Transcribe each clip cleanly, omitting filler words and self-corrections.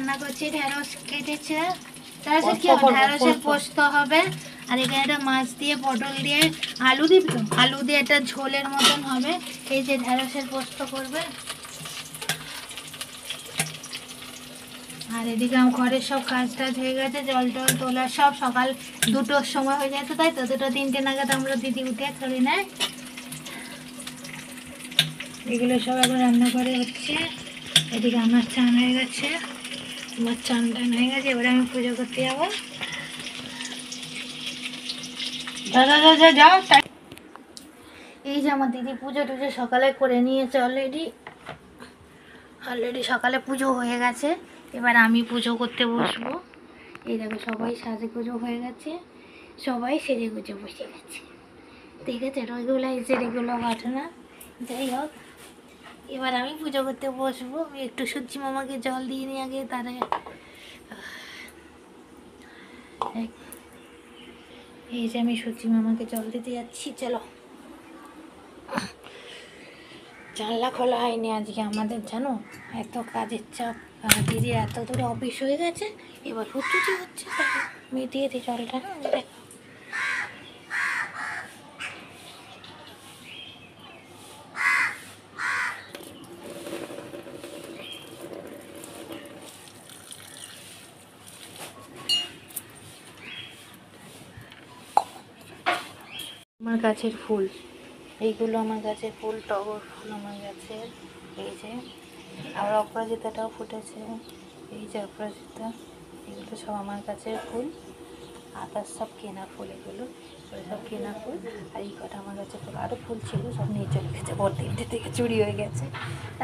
রান্না করছি, ঢেঁড়স কেটেছে, ঢেঁড়সের কি হবে, ঢেঁড়সের পোস্ত হবে। আর এখানে একটা মাছ দিয়ে পটল দিয়ে আলু দিবি তো, আলু দিয়ে একটা ঝোলের মতন হবে। এই যে ঢেঁড়সের পোস্ত করবে। আর এদিকে আমার ঘরের সব কাজ টাজ হয়ে গেছে, জল টল তোলা সব সকাল 2টোর সময় হয়ে যেত, তাই তো 2টো 3টে নাগাদ আমরা দিদি উঠে করি না। এগুলো সব এখন রান্না করে হচ্ছে। এদিকে আমার চান হয়ে গেছে, আমার চান টান হয়ে গেছে, এবারে আমি পুজো করতে যাবো। যাও। এই যে আমার দিদি পুজো টুজো সকালে করে নিয়েছে অলরেডি সকালে পুজো হয়ে গেছে। এবার আমি পুজো করতে বসবো। এই দেখো সবাই সাজে পুজো হয়ে গেছে, সবাই সেজে গুজে বসে গেছে, ঠিক আছে। রেগুলার এগুলো ঘটনা। যাই হোক, এবার আমি পুজো করতে বসবো। আমি একটু সূর্যি মামাকে জল দিয়ে নিই আগে, তারে এই যে আমি সূর্যি মামাকে জল দিতে যাচ্ছি। চলো, জানলা খোলা হয়নি আজকে আমাদের, জানো এত কাজের চাপ। দিদির এত দূরে অফিস হয়ে গেছে, এবার হুচুচি হচ্ছে, আমি দিয়ে দিই জলটা। দেখো আমার গাছের ফুল, এইগুলো আমার গাছের ফুল, টগর ফুল আমার গাছের। এই যে আবার অপরাজিতাটাও ফুটেছে, এই যে অপরাজিতা, এগুলো সব আমার গাছের ফুল। আদার সব কেনা ফুল, এগুলো সব কেনা ফুল। আর এই কটা আমার গাছে ফুল, আরও ফুল ছিল সব নিয়ে চলে গেছে, বড় দিদি থেকে চুরি হয়ে গেছে।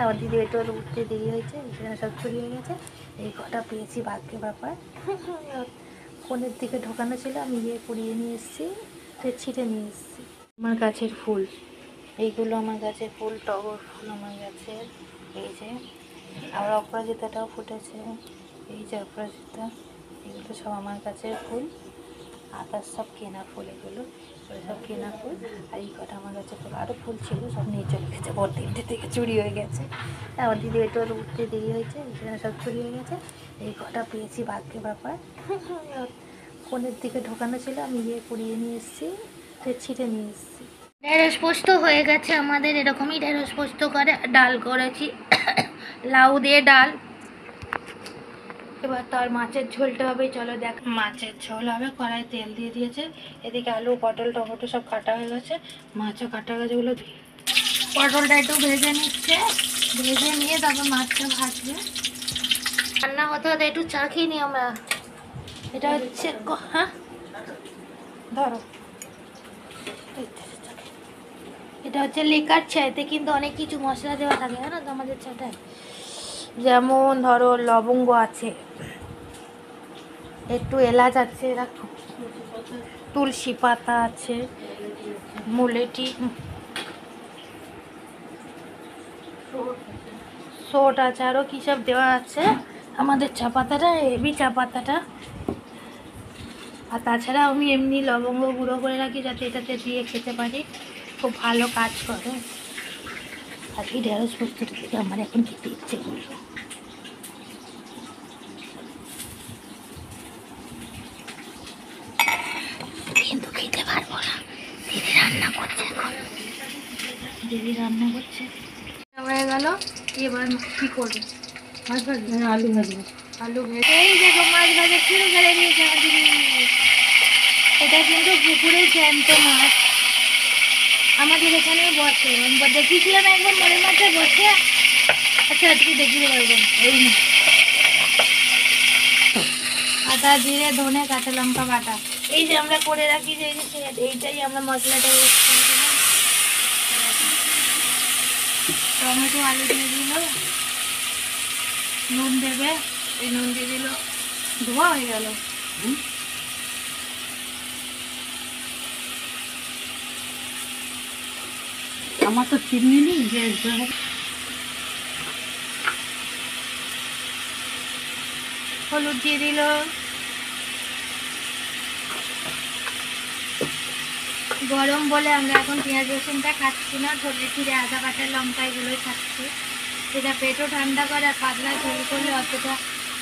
আমার দিদি একটু উঠতে দেরি হয়েছে, এখানে সব চুরি হয়ে গেছে। এই কটা পেয়েছি, ভাগ্যের ব্যাপার। ফোনের দিকে ঢোকানো ছিল, আমি গিয়ে কুড়িয়ে নিয়ে এসেছি, ছিটে নিয়ে এসেছি। আমার গাছের ফুল, এইগুলো আমার গাছের ফুল, টগর ফুল আমার গাছের। এই যে আবার অপরাজিতাটাও ফুটেছে, এই যে অপরাজিতা, এগুলো সব আমার গাছের ফুল। আদার সব কেনা ফুল, এগুলো সব কেনা ফুল। আর এই কটা আমার গাছের ফুল, আরও ফুল ছিল সব নিয়ে চলে গেছে, বড় দিদি থেকে চুরি হয়ে গেছে। আমার দিদি একটু উঠতে দেরি হয়েছে, এখানে সব চুরি হয়ে গেছে। এই কটা পেয়েছি, ভাগ্যের ব্যাপার। ফোনের দিকে ঢোকানো ছিল, আমি গিয়ে কুড়িয়ে নিয়ে এসেছি, ছিটে নিয়ে এসেছি। ঢেঁড়স পোস্ত হয়ে গেছে আমাদের, এরকমই ঢেঁড়স পোস্ত করে। ডাল করেছি, লাউ দিয়ে ডাল। এবার তার মাছের ঝোলটা হবে, চলো দেখ। মাছের ঝোল হবে, কড়াই তেল দিয়ে দিয়েছে। এদিকে আলু পটল টমেটো সব কাটা হয়ে গেছে, মাছও কাটা হয়ে গেছে। ওগুলো পটলটা একটু ভেজে নিচ্ছে, ভেজে নিয়ে তারপর মাছটা ভাজবে। রান্না হতে হতে একটু চা খেয়ে নিই আমরা। এটা হচ্ছে, হ্যাঁ ধরো, এটা হচ্ছে লিকার চা। এতে কিন্তু অনেক কিছু মশলা দেওয়া থাকে, জানো তো আমাদের চাটায়। যেমন ধরো লবঙ্গ আছে, একটু এলাচ আছে, রাখো, তুলসী পাতা আছে, মুলেটি, সোট আছে, আরও কী সব দেওয়া আছে। আমাদের চা পাতাটা হেভি, চা পাতাটা। আর তাছাড়া আমি এমনি লবঙ্গ গুঁড়ো করে রাখি, যাতে এটাতে দিয়ে খেতে পারি, খুব ভালো কাজ করে। আর এই ঢেঁড়স পোস্তটা থেকে আমার এখন খেতে ইচ্ছে করলো, কিন্তু খেতে পারবো না। দিদি রান্না করছে, এখন দিদি রান্না করছে হয়ে গেল। এবার কী করবো, মাছ ভাজবো, আলু ভাজবো, আলু ভেজে। এই দেখো মাছ ভাজা শুরু করে দিয়েছে আমার দিদি। এটা কিন্তু পুকুরের জ্যান্ত মাছ, আমাদের এখানে বসে। দেখেছিলাম একবার মনের মাথায় বসে। আচ্ছা আজকে দেখিয়ে পারবেন। এই না, আদা জিরে ধনে কাঁচা লঙ্কা বাটা, এই যে আমরা করে রাখি, যে এইটাই আমরা মশলাটা ইউজ করে দিলাম। টমেটো আলু দিয়ে দিল, নুন দেবে, এই নুন দিয়ে দিল, ধোয়া হয়ে গেল। আমার তো চিনি নেই যে হলুদ দিয়ে দিল, গরম বলে আমরা এখন পেঁয়াজ রসুনটা খাচ্ছি না, ধরে ফিরে আদা বাটা লঙ্কা এগুলোই খাচ্ছি। সেটা পেটও ঠান্ডা করে, আর পাতলা ঝোল করলে অতটা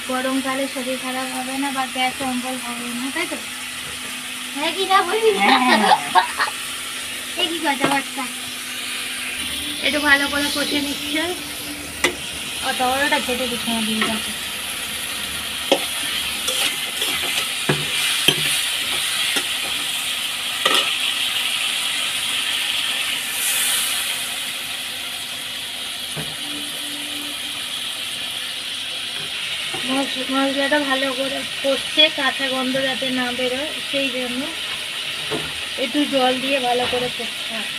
গরমকালে শরীর খারাপ হবে না বা গ্যাস অম্বল হবে না, তাই তো? হ্যাঁ কি না বলি? এ কি কথাবার্তা? একটু ভালো করে কষে নিচ্ছে। ও টমেটোটা কেটে দিচ্ছে আমার দিদিটাকে। মশলাটা ভালো করে কষছে, কাঁচা গন্ধ যাতে না বেরোয় সেই জন্য একটু জল দিয়ে ভালো করে কষতে হয়।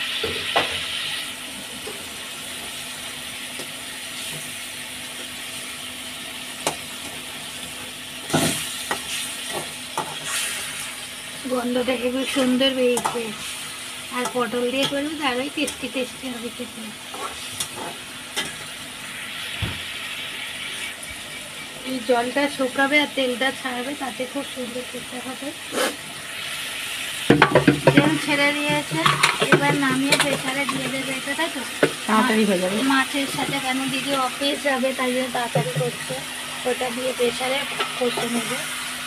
গন্ধটা খুবই সুন্দর বেরিয়েছে, আর পটল দিয়ে করলে তো আরোই টেস্টি টেস্টি হবে খেতে। এই জলটা শুকাবে আর তেলটা ছাড়বে, তাতে খুব সুন্দর খেতে হবে। তেল ছেড়ে দিয়েছে, এবার নামিয়ে প্রেসারে দিয়ে দেবে এটা, তাই তো? তাড়াতাড়ি হয়ে যাবে মাছের সাথে, কেন দিদি অফিস যাবে তাই জন্য তাড়াতাড়ি করছে। ওটা দিয়ে প্রেসারে কষে নেবে।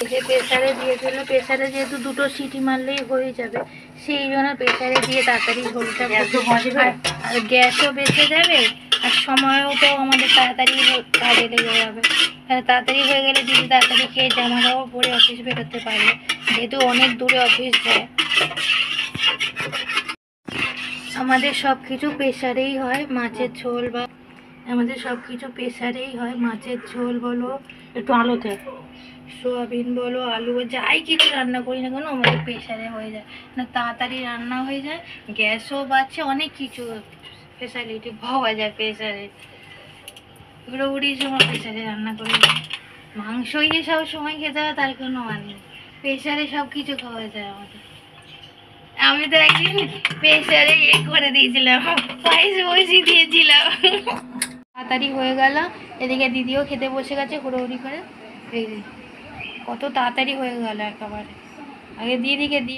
এই যে প্রেসারে দিয়ে দিল, প্রেসারে যেহেতু 2টো সিটি মারলেই হয়ে যাবে, সেই জন্য প্রেসারে দিয়ে তাড়াতাড়ি ঝোলটা আর গ্যাসও বেঁচে যাবে, আর সময়ও তো আমাদের তাড়াতাড়ি কাজে লেগে যাবে। তাড়াতাড়ি হয়ে গেলে দিদি তাড়াতাড়ি খেয়ে জামা কাপড় পরে অফিস বেরোতে পারবে, যেহেতু অনেক দূরে অফিস যায়। আমাদের সব কিছু প্রেসারেই হয়, মাছের ঝোল বা আমাদের সব কিছু প্রেসারেই হয়। মাছের ঝোল বলো, একটু আলুতে সোয়াবিন বলো, আলু, যাই কিছু রান্না করি না কেন আমাদের প্রেসারে হয়ে যায়, না তাড়াতাড়ি রান্না হয়ে যায়, গ্যাসও বাঁচে, অনেক কিছু ফেসিলিটি পাওয়া যায় প্রেসারে। পুরোপুরি সময় প্রেসারে রান্না করে মাংস ইয়ে সব সময় খেতে হয় তার কোনো মানে নেই, প্রেসারে সব কিছু খাওয়া যায় আমাদের। আমি তো একদিন প্রেসারে ইয়ে করে দিয়েছিলাম, পায়েস বসিয়ে দিয়েছিলাম। তাড়াতাড়ি হয়ে গেল, এদিকে দিদিও খেতে বসে গেছে হুড়োহুড়ি করে। এই কত তাড়াতাড়ি হয়ে গেল একেবারে। আগে দিদিকে দিয়ে